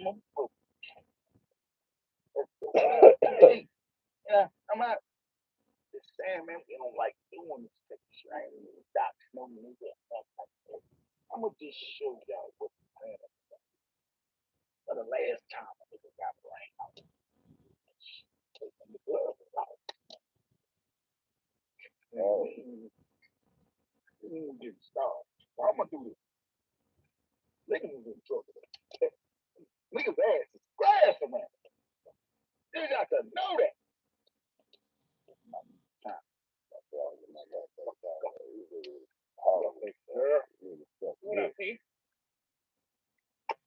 Yeah, I'm not just saying, man, we don't like doing this type of shit. I ain't even docs, no nigga. I'm gonna just show y'all what's playing for the last time a nigga got brain out. Taking the blood out. We ain't get started. So I'm gonna do this. Niggas is in trouble. Niggas' ass is grass around. You got to know that.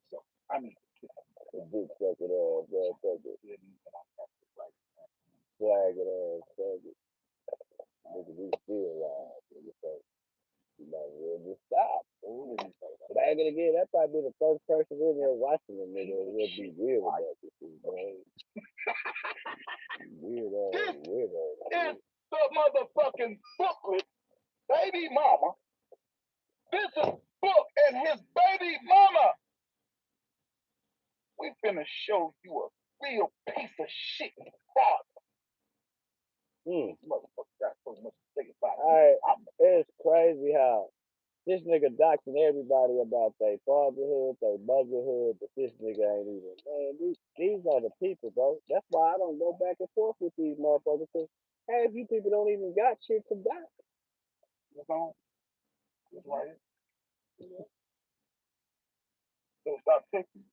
So, I mean, big fucking ass, motherfucker. Flag it ass, fucker. Nigga, we still alive. You might as well just stop. Flag it again. That probably be the first person in there watching the nigga. It would be weird about this shit, man. Weirdo. It's the motherfucking booklet, baby mama. This is book and his baby mama. We finna show you a real piece of shit father. Motherfucker got so much to think about. It's crazy how this nigga doxing everybody about their fatherhood, their motherhood, but this nigga ain't even. Man, these are the people, bro. That's why I don't go back and forth with these motherfuckers, because half you people don't even got shit to dox. What's on? That's right. So stop texting.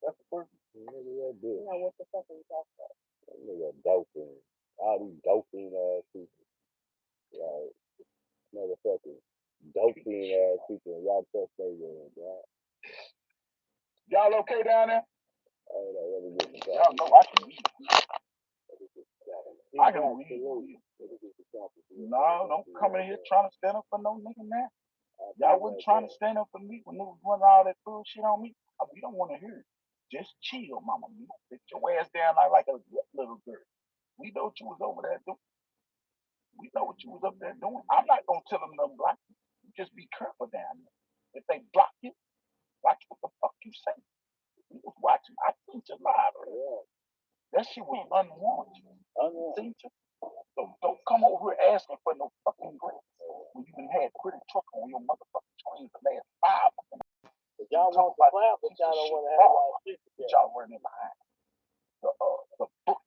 That's the person. Nigga, that bitch. You know what the fuck are you talking about? That nigga doping. All these doping ass people. Like, motherfucking doping ass people. Y'all trust they doing, right? Y'all okay down there? Y'all know I can read. I can read. No, don't come in here trying to stand up for no nigga, man. Y'all wasn't trying to stand up for me when niggas running all that bullshit on me. We don't want to hear it. Just chill, mama. You sit your ass down like a little girl. We know what you was over there doing. We know what you was up there doing. I'm not gonna tell them to block you. Just be careful down there. If they block you, watch what the fuck you say. We was watching. I seen you live. That shit was unwarranted. Seen you? So don't come over here asking for no fucking grants when you done had pretty truck on your motherfucking screen for the last 5 months. Y'all want to clap, but y'all don't want to have y'all shit together. Y'all running behind the book,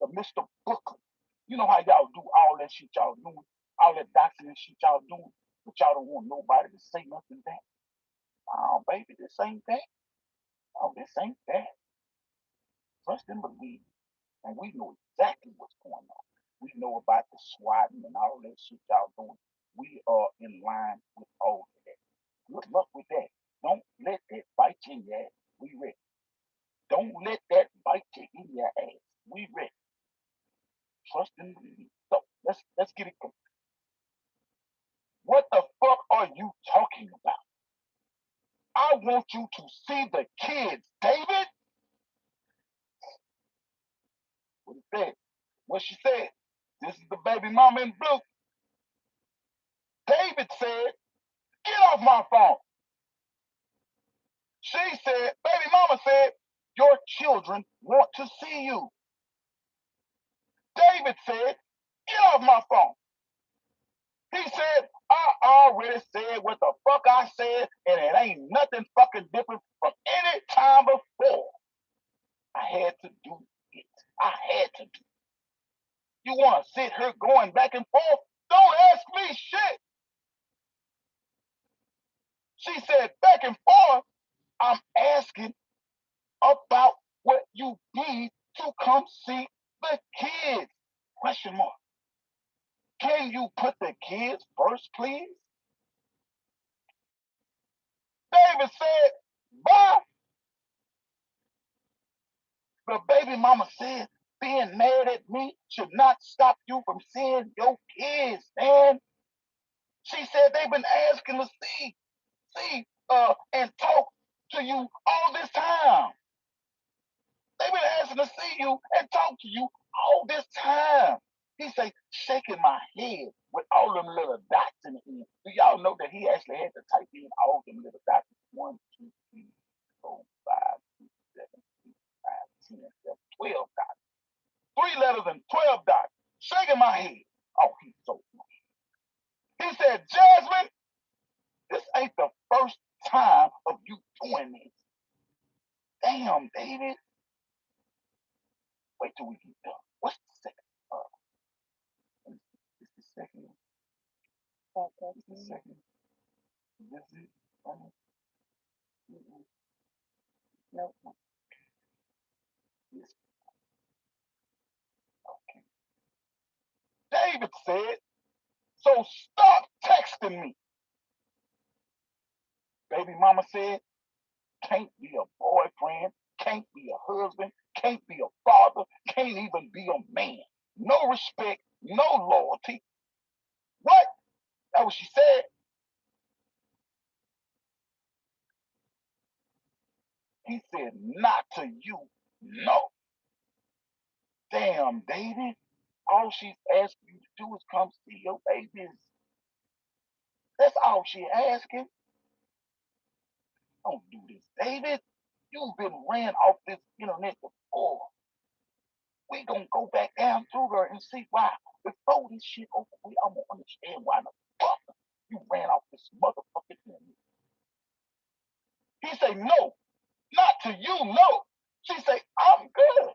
the Mr. Booklet. You know how y'all do all that shit y'all doing, all that document shit y'all doing, but y'all don't want nobody to say nothing back. Oh, baby, this ain't that. Oh, this ain't that. Trust and believe. And we know exactly what's going on. We know about the swatting and all that shit y'all doing. We are in line with all of that. Good luck with that. Don't let that bite you in your ass. We ready. Don't let that bite you in your ass. We ready. Trust and believe. So let's get it going. What the fuck are you talking about? I want you to see the kids, David. What it said? What she said? This is the baby mama in blue. David said, "Get off my phone." She said, baby mama said, "Your children want to see you." David said, "Get off my phone." He said, "I already said what the fuck I said, and it ain't nothing fucking different from any time before. I had to do it. I had to do it. You want to sit here going back and forth? Don't ask me shit." She said, "Back and forth? I'm asking about what you need to come see the kids?" Question mark. Can you put the kids first, please? David said, "Bye." The baby mama said, "Being mad at me should not stop you from seeing your kids, man." She said they've been asking to see, and talk to you all this time. They've been asking to see you and talk to you all this time. He say, shaking my head with all them little dots in the end. Do y'all know that he actually had to type in all them little dots? 1, 2, 3, letters and 12 dots, shaking my head. Oh, he's so funny. He said, Jasmine, this ain't the first time of you doing this. Damn, David. Wait till we get done. What's the second? It's the second. It's the second. This is it. Nope. Yes. Okay. David said, so stop texting me. Baby mama said, can't be a boyfriend, can't be a husband, can't be a father, can't even be a man. No respect, no loyalty. What? That what she said. He said, not to you, no. Damn, David. All she's asking you to do is come see your babies. That's all she asking. Don't do this, David. You've been ran off this internet before. We gonna go back down through her and see why. Before this shit over with, I'm gonna understand why the fuck you ran off this motherfucking internet. He say, no, not to you, no. She say, I'm good.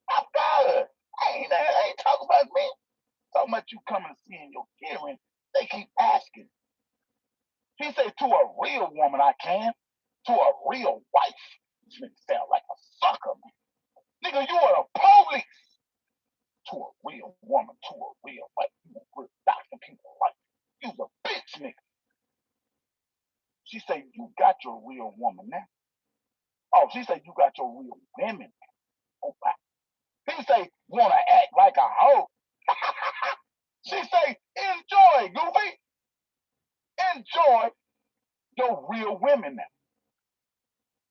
I'm good. I ain't talking about me. Talking about you coming to see in your hearing. They keep asking. He say, to a real woman I can. To a real wife. This nigga sound like a sucker, man. Nigga, you are the police. To a real woman, to a real wife. You a real doctor people like you's a bitch, nigga. She say, you got your real woman now. Oh, she say, you got your real women now. Oh, wow. He say, wanna act like a hoe. She say, enjoy, Goofy. Enjoy your real women now.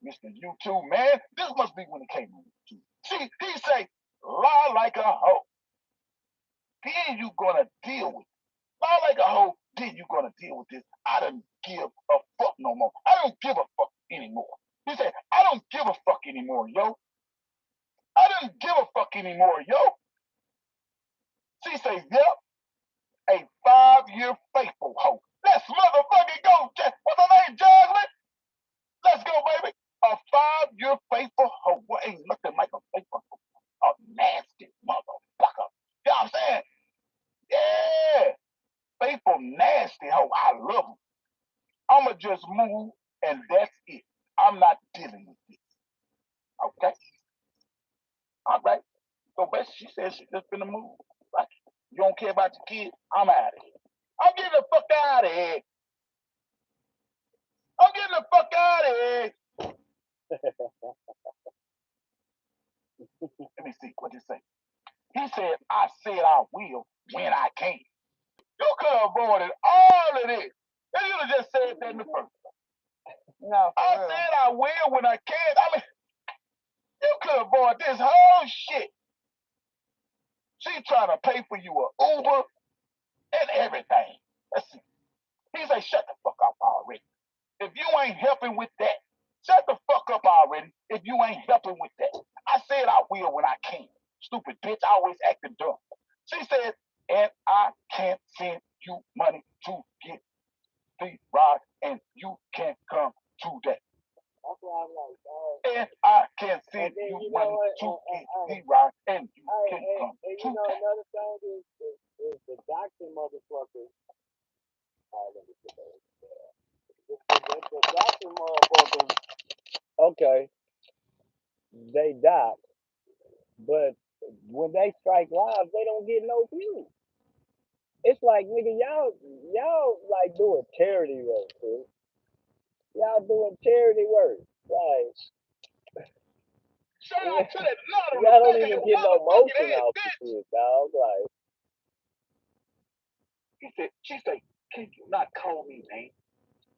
Mr. YouTube, man, this must be when it came on YouTube. He say, lie like a hoe. Then you gonna deal with it. Lie like a hoe, then you gonna deal with this. I don't give a fuck no more. I don't give a fuck anymore. He said, I don't give a fuck anymore, yo. I don't give a fuck anymore, yo. She say, yep, a 5-year faithful hoe. Let's motherfucking go. What's her name, Jasmine? Let's go, baby. A 5-year faithful hoe. What ain't nothing like a faithful hoe. A nasty motherfucker. You know what I'm saying? Yeah. Faithful nasty hoe. I love them. I'ma just move and that's it. I'm not dealing with this. Okay? All right. So basically she said she just finna move. Like, you don't care about your kids? I'm out of here. I'm getting the fuck out of here. I'm getting the fuck out of here. Let me see what he say. He said, I said I will when I can. You could have avoided all of this. And you have just said that in the first place. No, I said I will when I can. I mean, you could avoid this whole shit. She trying to pay for you an Uber and everything. Let's see. He say, shut the fuck up already. If you ain't helping with that, shut the fuck up already. If you ain't helping with that. I said I will when I can. Stupid bitch, always acting dumb. She said, and I can't send you money to get the ride, and you can't come to that. That's why I'm like, and I can send you money to get the ride, and you can come to that. Another thing is the doctor motherfucker. The doctor motherfucker. Okay, they doc, but when they strike live, they don't get no views. It's like, nigga, y'all like doing charity work, dude. Y'all doing charity work. Like, shout out to that lottery. Y'all don't even get no motion off the shit, dog. Like, she said, can you not call me name?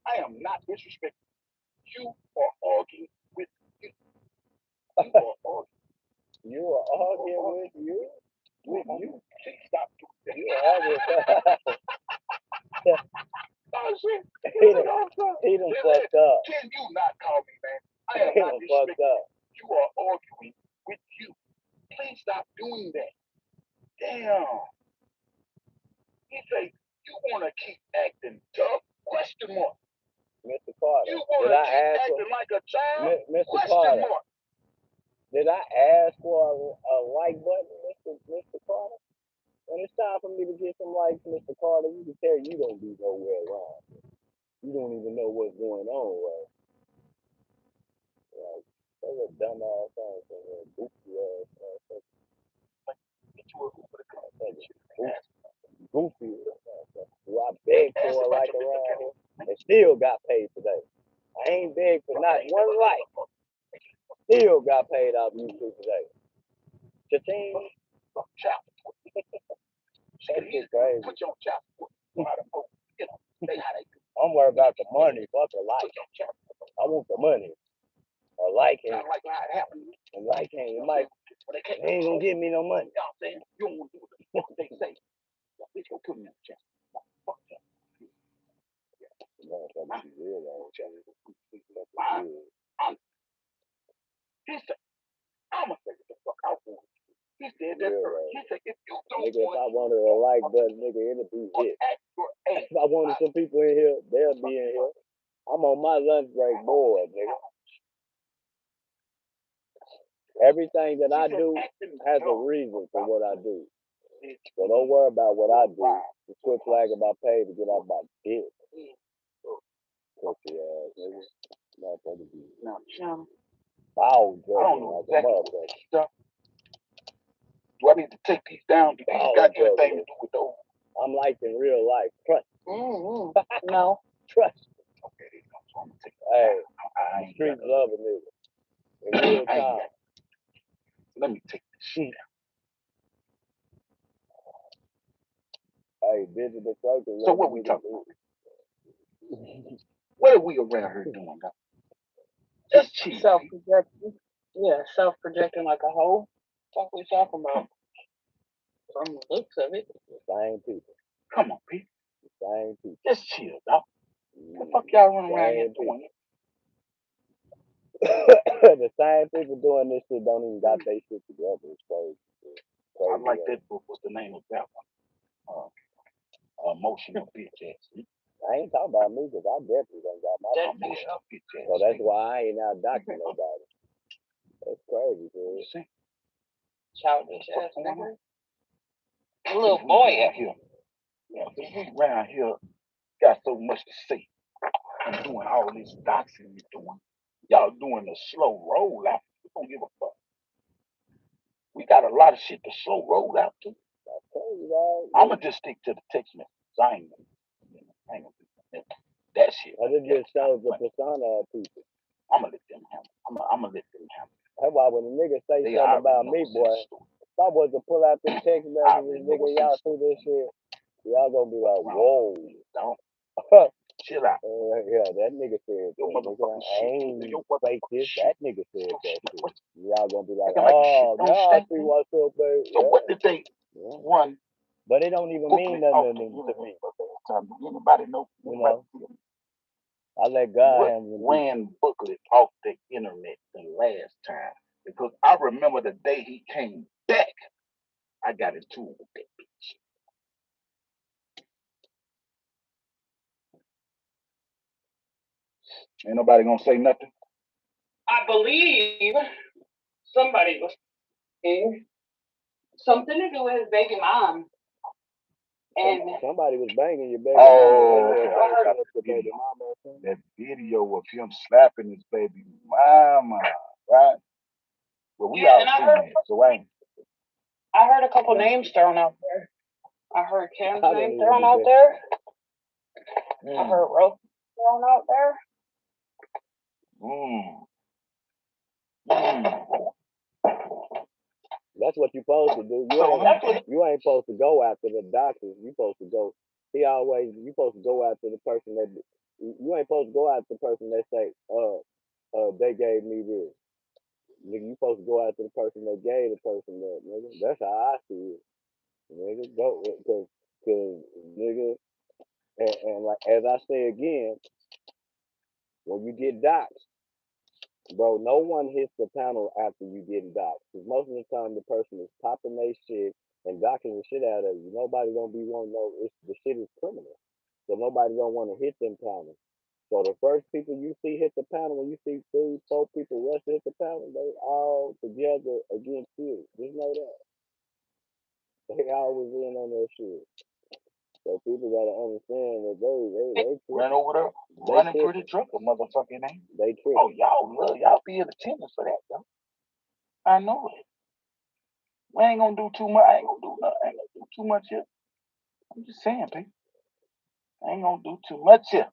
I am not disrespecting. You are arguing with you. You are arguing. You are arguing with you? With you? Please stop doing that. You are arguing. Oh shit. He done fucked up. Can you not call me, man? I am not disrespecting. You are arguing with you. Please stop doing that. damn. He say, you want to keep acting tough? Question mark. Mr. Carter, you want to keep acting like a child? Mr. Question Carter, mark. did I ask for a like button, Mr. Carter? When it's time for me to get some likes, Mr. Carter, you can tell you don't be nowhere around. You don't even know what's going on, right? Like, those are dumbass things and goofy ass things. Get you a goofy. Do I beg for a like around here? And still got paid today. I ain't begged for not one like. Still got paid off YouTube today. Cha-ching. That shit crazy. Put your child. I'm worried about the money. Fuck a like. I want the money. A like ain't. A like ain't. They ain't gonna give me no money. You don't want to do what the fuck they say. Bitch, go put me in the chest. Fuck that. He said, I'm gonna say what the fuck I want. He said that first. He said, if you don't nigga, if I wanted a like button, nigga, it'll be hit. If I wanted some people in here, they'll be in here. I'm on my lunch break board, nigga. Everything that I do has a reason for what I do. So don't worry about what I do. Just quit flagging my pay to get off my dick. Pussy ass nigga. Now, Chum, Foul judging like a motherfucker. Do I need to take these down? Do these got anything to do with those? I'm like in real life. Trust. No. Trust. Okay, these I'm gonna take hey, streets love a nigga. In real time. Let me take this shit down. Hey, digital circle. So what we talking about? What are we around here doing, guys? Just chill. Self-projecting. Yeah, self-projecting like a hoe. That's what we talking about. From the looks of it. The same people. Come on, Pete. The same people. Just chill, dog. What the fuck y'all running around here doing? The same people doing this shit don't even got their shit together. It's crazy. I like that book. What's the name of that one? Emotional bitch ass. I ain't talking about me because I definitely don't got my emotional bitch ass. So that's why I ain't out docking nobody. That's crazy, dude. Childish ass nigga. A little boy out here. Yeah, we around here got so much to say. I'm doing all this doxing you doing. Y'all doing the slow roll out. We don't give a fuck. We got a lot of shit to slow roll out too. I'ma just stick to the text messages. I ain't gonna that shit. I just shows the persona of people. I'ma let them handle. I'ma let them handle. That's why when a nigga say something about me, boy, if I was to pull out the text messages, nigga, y'all see this shit, y'all gonna be like, whoa. Chill out. Yeah, that nigga said that. Nigga, I ain't fake this. That nigga said that shit. Y'all gonna be like, oh, now I see what's up, baby. So what did they run? But it don't even mean nothing to me. Anybody know? You know? I let God handle it. Ran booklet off the internet the last time because I remember the day he came back. I got into it with that bitch. Ain't nobody gonna say nothing. I believe somebody was saying something to do with his baby mom. And somebody was banging your baby mama. That video of him slapping his baby mama, right? Well, we all seen that, so I heard a couple names thrown out there. I heard Cam's name thrown out there. I heard Rose thrown out there. That's what you're supposed to do. You ain't supposed to go after the doctors. You supposed to go. You supposed to go after the person that. You ain't supposed to go after the person that say, they gave me this. Nigga, you supposed to go after the person that gave the person that, nigga. That's how I see it. Nigga, go, cause nigga, and like, as I say again, when you get doxxed, bro, no one hits the panel after you getting doxxed. Because most of the time, the person is popping their shit and docking the shit out of you. Nobody gonna be wanting to know the shit is criminal. So nobody gonna want to hit them panels. So the first people you see hit the panel, when you see 3, 4 people rush to hit the panel, they all together against you. Just know that. They always in on that shit. So people gotta understand that they ran over there, running pretty drunk, a motherfucking name. They tripping. Oh, y'all be in attendance for that, though. I know it. We ain't gonna do too much. I ain't gonna do nothing. I ain't gonna do too much here. I'm just saying, people. I ain't gonna do too much here.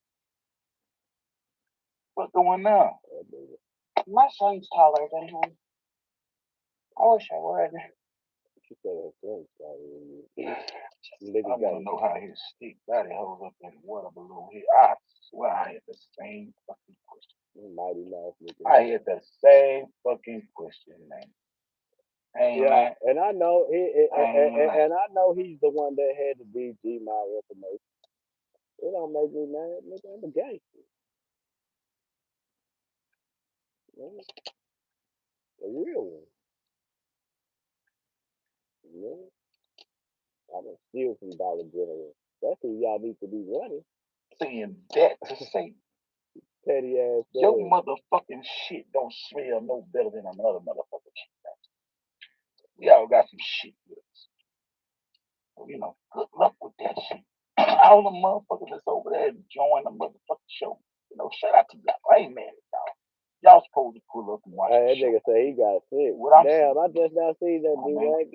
What's going on? My son's taller than him. I wish I would. She said her son's taller than you. I want to know how his stick body holds up in the water below here. I swear I had the same fucking question. Mighty Mouse looking. I had the same fucking question, man. Yeah, and I know and I know he's the one that had to DG my information. It don't make me mad, nigga. I'm a gangster. A real one. Yeah. I done steal from Dollar General. That's who y'all need to be running. Saying that to say petty ass. Your motherfucking shit don't smell no better than another motherfucking shit. We all got some shit with us. So, you know, good luck with that shit. All the motherfuckers that's over there enjoying the motherfucking show. You know, shout out to y'all. I ain't mad at y'all. Y'all supposed to pull up and watch the show. That nigga say he got sick. Damn, I just now see that D-Wack.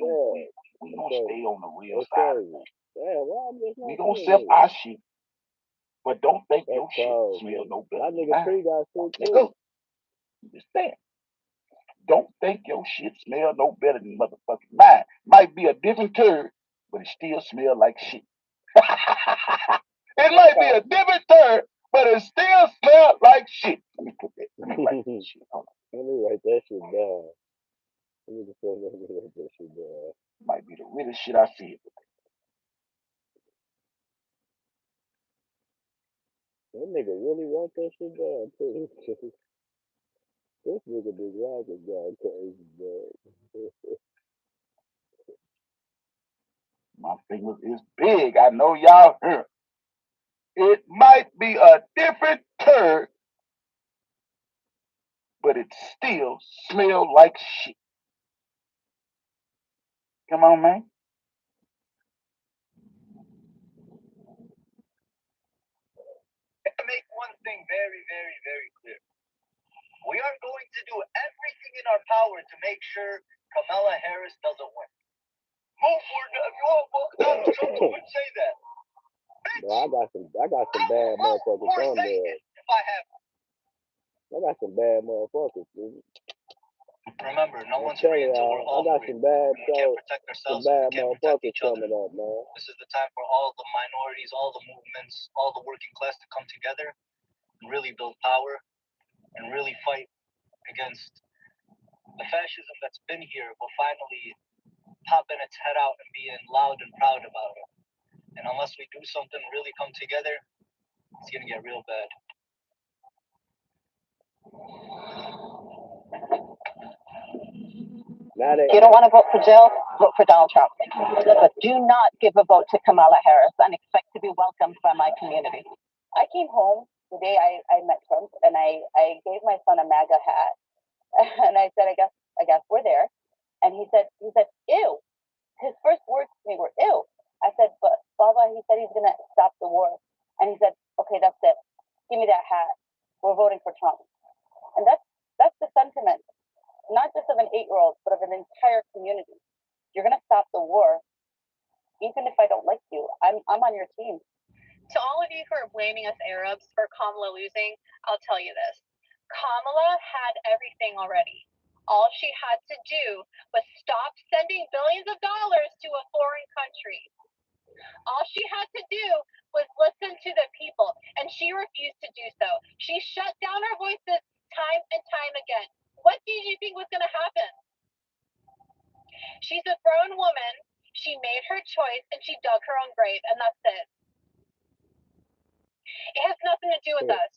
We gonna stay on the real That's side. crazy. Damn, why I'm just not we gonna sell our shit. But don't think your cold, shit smell no better. That nigga Tree got sick too. Understand? Don't think your shit smell no better than motherfucking mine. Might be a different turd, but it still smell like shit. It might be a different turd, but it still smell like shit. Let me put that. Let me write that shit. Hold on. Let me write that shit down. Let me write that shit down. Might be the realest shit I see. That nigga really wrote that shit down too. This nigga been rocking down crazy, bro. My fingers is big. I know y'all heard. It might be a different turd, but it still smells like shit. Come on, man. Make one thing very, very, very clear. We are going to do everything in our power to make sure Kamala Harris doesn't win. Move forward. If you want to walk down the Trump would say that. Bitch, bro, I got some bad motherfuckers on there. If I have. I got some bad motherfuckers, dude. Remember, no one's free until we're all free. We can't protect ourselves if we can't protect each other. Up, man. This is the time for all the minorities, all the movements, all the working class to come together and really build power and really fight against the fascism that's been here, will finally popping its head out and being loud and proud about it. And unless we do something, really come together, it's gonna get real bad. If you don't want to vote for Jill, vote for Donald Trump. But do not give a vote to Kamala Harris and expect to be welcomed by my community. I came home the day I met Trump, and I gave my son a MAGA hat, and I said, I guess we're there. And he said, ew. His first words to me were, ew. I said, but Baba, he said he's going to stop the war. And he said, okay, that's it. Give me that hat. We're voting for Trump. And that's the sentiment, not just of an 8-year-old, but of an entire community. You're going to stop the war. Even if I don't like you, I'm on your team. To all of you who are blaming us Arabs for Kamala losing, I'll tell you this. Kamala had everything already. All she had to do was stop sending billions of dollars to a foreign country. All she had to do was listen to the people, and she refused to do so. She shut down her voices time and time again. What did you think was going to happen? She's a grown woman. She made her choice, and she dug her own grave, and that's it. It has nothing to do with us.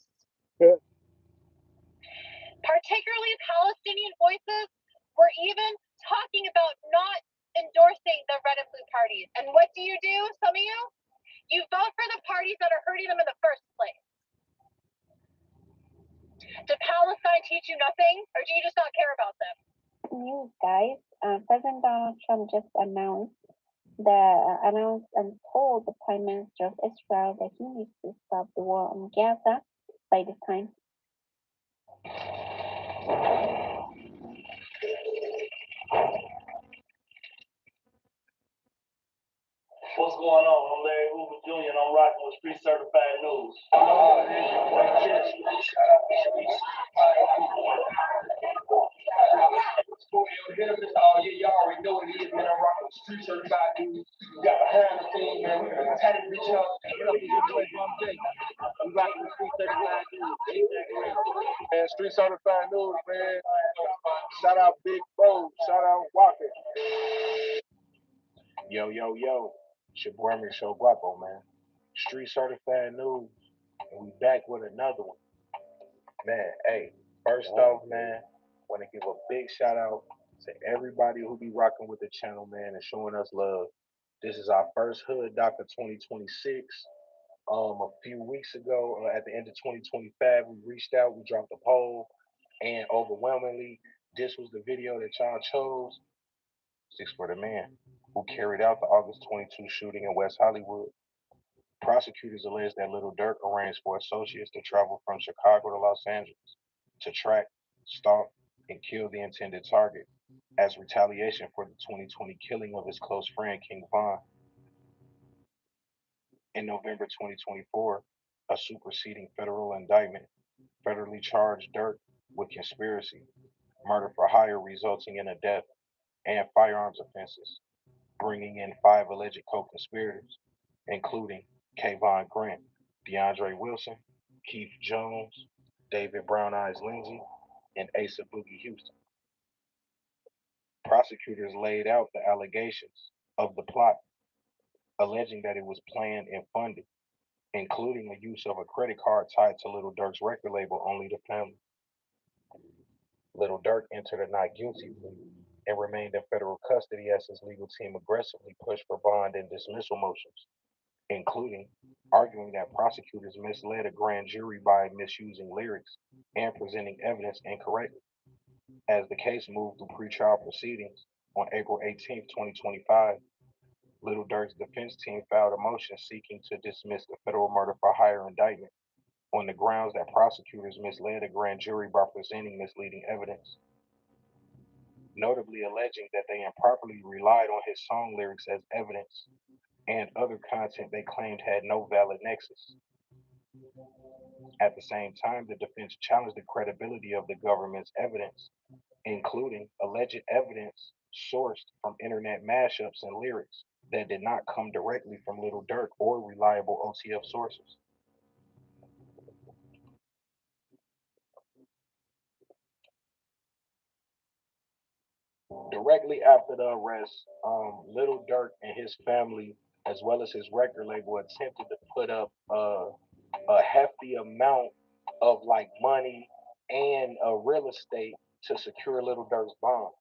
Particularly Palestinian voices were even talking about not endorsing the red and blue sign teach you nothing, or do you just not care about them? News, guys. President Donald Trump just announced and told the Prime Minister of Israel that he needs to stop the war on Gaza by this time. What's going on? I'm Larry Hoover Jr. and I'm rocking with Street Certified News. You already know what it is, man. I'm rocking with Street Certified News. We got behind the scenes, man. We got tatted bitch up. What up, your boy, I'm Jay. We rocking with Street Certified News. Man, Street Certified News, man. Shout out Big Bro. Shout out Walker. Yo, yo, yo. It's your boy, Show Guapo, man. Street Certified News. And we back with another one. Man, hey, first off, man, want to give a big shout out to everybody who be rocking with the channel, man, and showing us love. This is our first Hood Doctor 2026. A few weeks ago, at the end of 2025, we reached out, we dropped a poll, and overwhelmingly, this was the video that y'all chose. 6 for the man who carried out the August 22 shooting in West Hollywood. Prosecutors allege that Little Durk arranged for associates to travel from Chicago to Los Angeles to track, stalk, and kill the intended target as retaliation for the 2020 killing of his close friend King Von. In November 2024, a superseding federal indictment federally charged Durk with conspiracy, murder for hire resulting in a death, and firearms offenses, bringing in 5 alleged co-conspirators, including Kayvon Grant, DeAndre Wilson, Keith Jones, David Brown Eyes Lindsay, and Asa Boogie Houston. Prosecutors laid out the allegations of the plot, alleging that it was planned and funded, including the use of a credit card tied to Little Durk's record label, Only the Family. Little Durk entered a not guilty plea and remained in federal custody as his legal team aggressively pushed for bond and dismissal motions, including arguing that prosecutors misled a grand jury by misusing lyrics and presenting evidence incorrectly. As the case moved through pretrial proceedings, on April 18, 2025, Little Durk's defense team filed a motion seeking to dismiss the federal murder for hire indictment on the grounds that prosecutors misled a grand jury by presenting misleading evidence, notably alleging that they improperly relied on his song lyrics as evidence and other content they claimed had no valid nexus. At the same time, the defense challenged the credibility of the government's evidence, including alleged evidence sourced from internet mashups and lyrics that did not come directly from Little Durk or reliable OTF sources. Directly after the arrest, Little Durk and his family, as well as his record label, attempted to put up a hefty amount of like money and real estate to secure Little Durk's bond.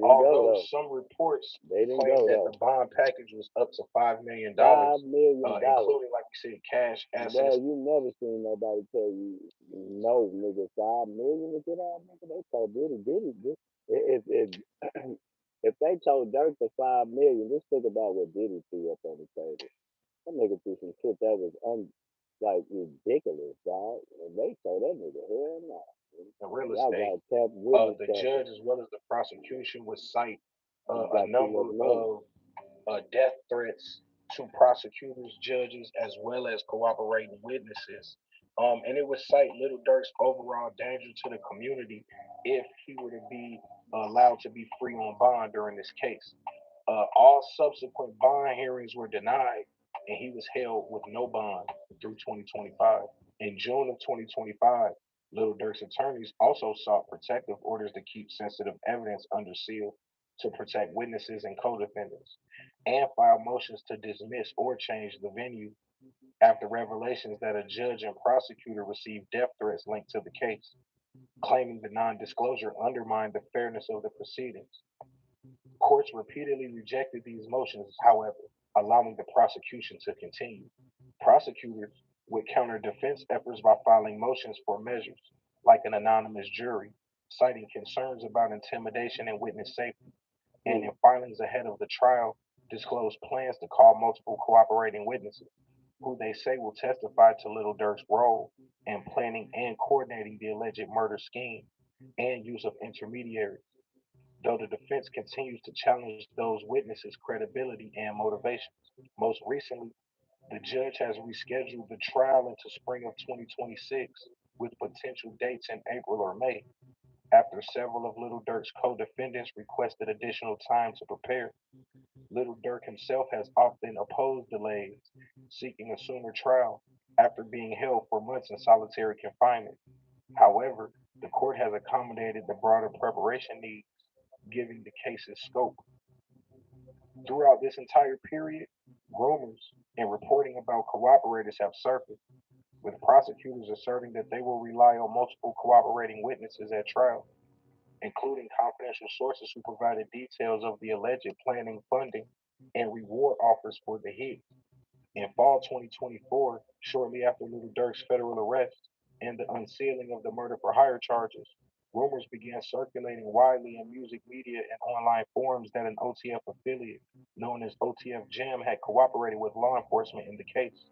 Although some reports claim that the bond package was up to $5 million, including, like you said, cash assets. Bro, you never seen nobody tell you, no, nigga, $5 million to get out, nigga. They told Diddy. If they told Dirk for $5 million, just think about what Diddy threw up on the table. That nigga threw some shit that was ridiculous, dog. And they told that nigga, hell no. The real estate. The judge, as well as the prosecution, would cite a number of death threats to prosecutors, judges, as well as cooperating witnesses. And it would cite Little Durk's overall danger to the community if he were to be allowed to be free on bond during this case. All subsequent bond hearings were denied, and he was held with no bond through 2025. In June of 2025, Little Durk's attorneys also sought protective orders to keep sensitive evidence under seal to protect witnesses and co-defendants, and filed motions to dismiss or change the venue after revelations that a judge and prosecutor received death threats linked to the case, claiming the non-disclosure undermined the fairness of the proceedings. Courts repeatedly rejected these motions, however, allowing the prosecution to continue. Prosecutors would counter defense efforts by filing motions for measures, like an anonymous jury, citing concerns about intimidation and witness safety, and in filings ahead of the trial, disclosed plans to call multiple cooperating witnesses, who they say will testify to Little Dirk's role in planning and coordinating the alleged murder scheme and use of intermediaries, though the defense continues to challenge those witnesses' credibility and motivations. Most recently, the judge has rescheduled the trial into spring of 2026 with potential dates in April or May after several of Little Dirk's co-defendants requested additional time to prepare. Little Dirk himself has often opposed delays, seeking a sooner trial after being held for months in solitary confinement. However, the court has accommodated the broader preparation needs, giving the case's scope. Throughout this entire period, rumors and reporting about cooperators have surfaced, with prosecutors asserting that they will rely on multiple cooperating witnesses at trial, including confidential sources who provided details of the alleged planning, funding, and reward offers for the hit. In fall 2024, shortly after Little Dirk's federal arrest and the unsealing of the murder for hire charges, rumors began circulating widely in music media and online forums that an OTF affiliate known as OTF Jam had cooperated with law enforcement in the case,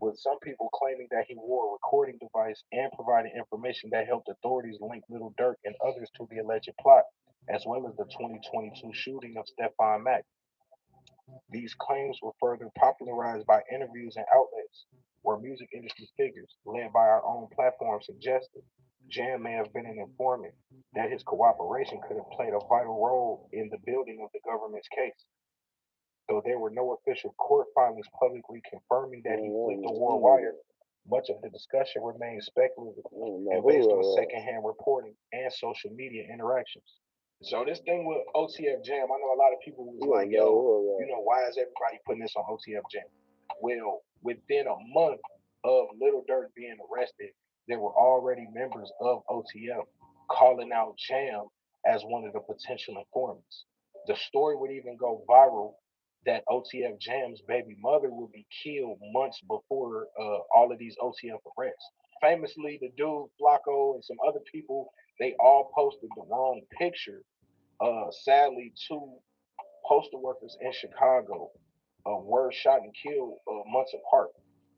with some people claiming that he wore a recording device and provided information that helped authorities link Little Dirk and others to the alleged plot, as well as the 2022 shooting of Stephon Mack. These claims were further popularized by interviews and outlets where music industry figures, led by our own platform, suggested Jam may have been an informant, that his cooperation could have played a vital role in the building of the government's case. Though there were no official court filings publicly confirming that he flipped the war wire, much of the discussion remained speculative and based on secondhand reporting and social media interactions. So this thing with OTF Jam, I know a lot of people was like, yo, why is everybody putting this on OTF Jam? Well, within a month of Little Dirk being arrested, there were already members of OTF calling out Jam as one of the potential informants. The story would even go viral that OTF Jam's baby mother would be killed months before all of these OTF arrests. Famously, the dude Flacco and some other people, they all posted the wrong picture. Sadly, two postal workers in Chicago were shot and killed months apart.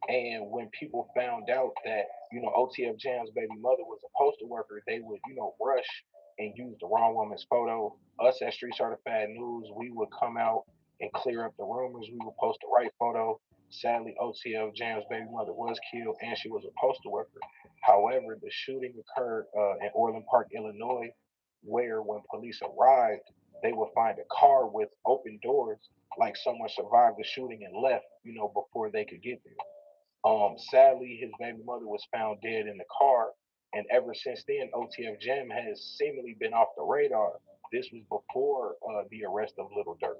And when people found out that, OTF Jam's baby mother was a postal worker, they would, rush and use the wrong woman's photo. Us at Street Certified News, we would come out and clear up the rumors. We would post the right photo. Sadly, OTF Jam's baby mother was killed and she was a postal worker. However, the shooting occurred in Orland Park, Illinois, where when police arrived, they would find a car with open doors, like someone survived the shooting and left, before they could get there. Sadly, his baby mother was found dead in the car, and ever since then, OTF Jam has seemingly been off the radar. This was before the arrest of Little Dirk.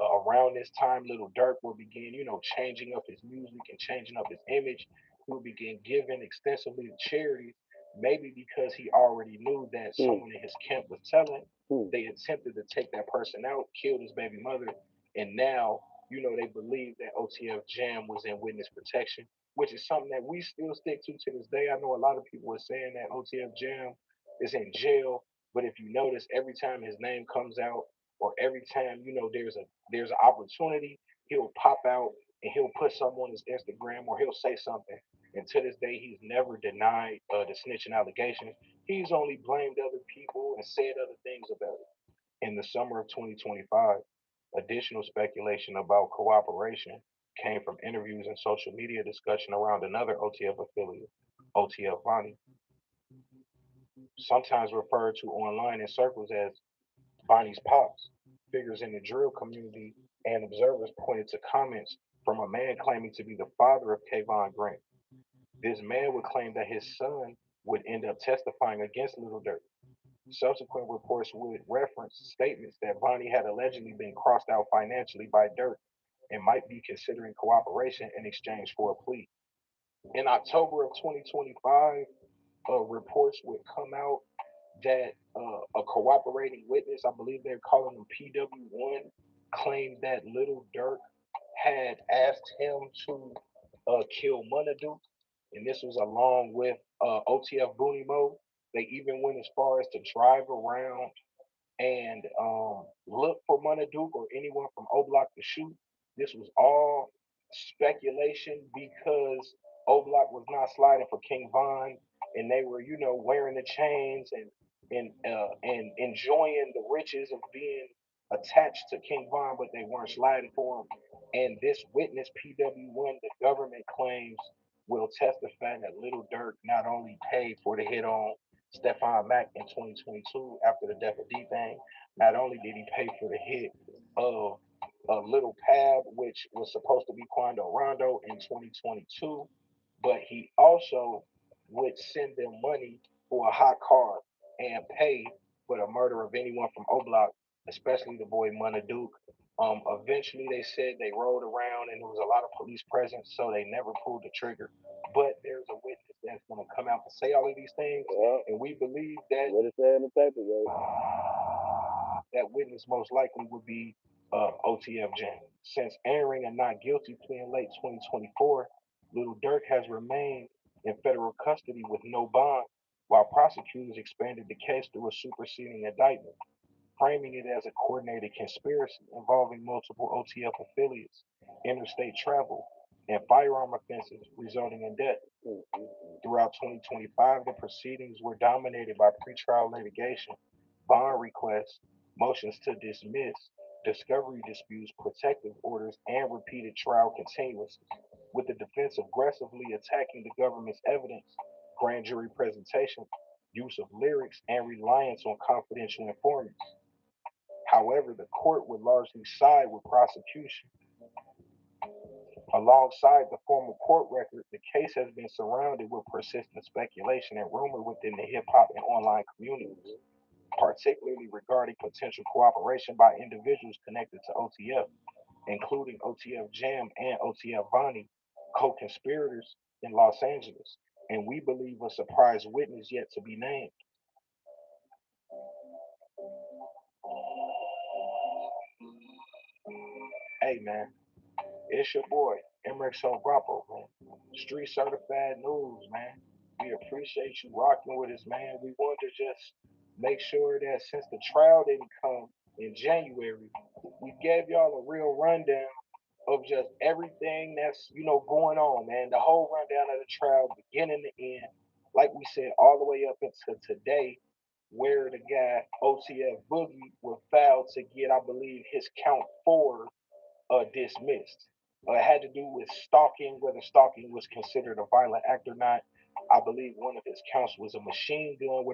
Around this time, Little Dirk will begin, changing up his music and changing up his image. He will begin giving extensively to charities, maybe because he already knew that someone in his camp was telling. They attempted to take that person out, killed his baby mother, and now, they believe that OTF Jam was in witness protection, which is something that we still stick to this day. I know a lot of people are saying that OTF Jam is in jail, but if you notice, every time his name comes out, or every time there's an opportunity, he'll pop out and he'll put something on his Instagram or he'll say something. And to this day, he's never denied the snitching allegations. He's only blamed other people and said other things about it. In the summer of 2025, additional speculation about cooperation came from interviews and social media discussion around another OTF affiliate, OTF Vonnie, sometimes referred to online in circles as Bonnie's Pops. Figures in the drill community and observers pointed to comments from a man claiming to be the father of Kayvon Grant. This man would claim that his son would end up testifying against Little Dirk. Subsequent reports would reference statements that Bonnie had allegedly been crossed out financially by Dirk and might be considering cooperation in exchange for a plea. In October of 2025, reports would come out that a cooperating witness, I believe they're calling him PW1, claimed that Little Dirk had asked him to kill Monadou, and this was along with OTF Boonie Mode. They even went as far as to drive around and look for Duke or anyone from O Block to shoot. This was all speculation because O Block was not sliding for King Von, and they were, wearing the chains and enjoying the riches of being attached to King Von, but they weren't sliding for him. And this witness, PW1, the government claims will testify that Little Dirk not only paid for the hit on Stephon Mack in 2022 after the death of D-Thing, not only did he pay for the hit of Little Pab, which was supposed to be Quando Rondo in 2022, but he also would send them money for a hot car and pay for the murder of anyone from O Block, especially the boy Munna Duke. Eventually, they said they rode around and there was a lot of police presence, so they never pulled the trigger. But there's a witness that's going to come out and say all of these things, and we believe that what it said in the paper, that witness most likely would be OTF Jam. Since entering a not guilty plea in late 2024, Little Dirk has remained in federal custody with no bond, while prosecutors expanded the case through a superseding indictment, framing it as a coordinated conspiracy involving multiple OTF affiliates, interstate travel, and firearm offenses resulting in death. Throughout 2025, the proceedings were dominated by pretrial litigation, bond requests, motions to dismiss, discovery disputes, protective orders, and repeated trial continuances, with the defense aggressively attacking the government's evidence, grand jury presentation, use of lyrics, and reliance on confidential informants. However, the court would largely side with prosecution. Alongside the formal court record, the case has been surrounded with persistent speculation and rumor within the hip hop and online communities, particularly regarding potential cooperation by individuals connected to OTF, including OTF Jam and OTF Vonnie, co conspirators in Los Angeles. And we believe a surprise witness yet to be named. Hey, man, it's your boy, Emmerich Guapo, man. Street certified news, man. We appreciate you rocking with us, man. We want to just make sure that since the trial didn't come in January, we gave y'all a real rundown of just everything that's, going on, man. The whole rundown of the trial, beginning to end. Like we said, all the way up into today, where the guy OTF Boogie was filed to get, I believe, his count 4 dismissed. It had to do with stalking, whether stalking was considered a violent act or not. I believe one of his counts was a machine gun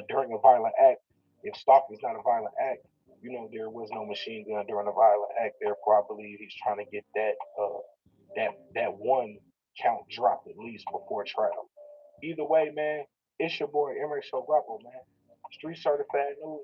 during a violent act. If stalking is not a violent act, there was no machine gun during a violent act. Therefore, I believe he's trying to get that one count dropped at least before trial. Either way, man, it's your boy Emery Show Grapple, man. Street certified news.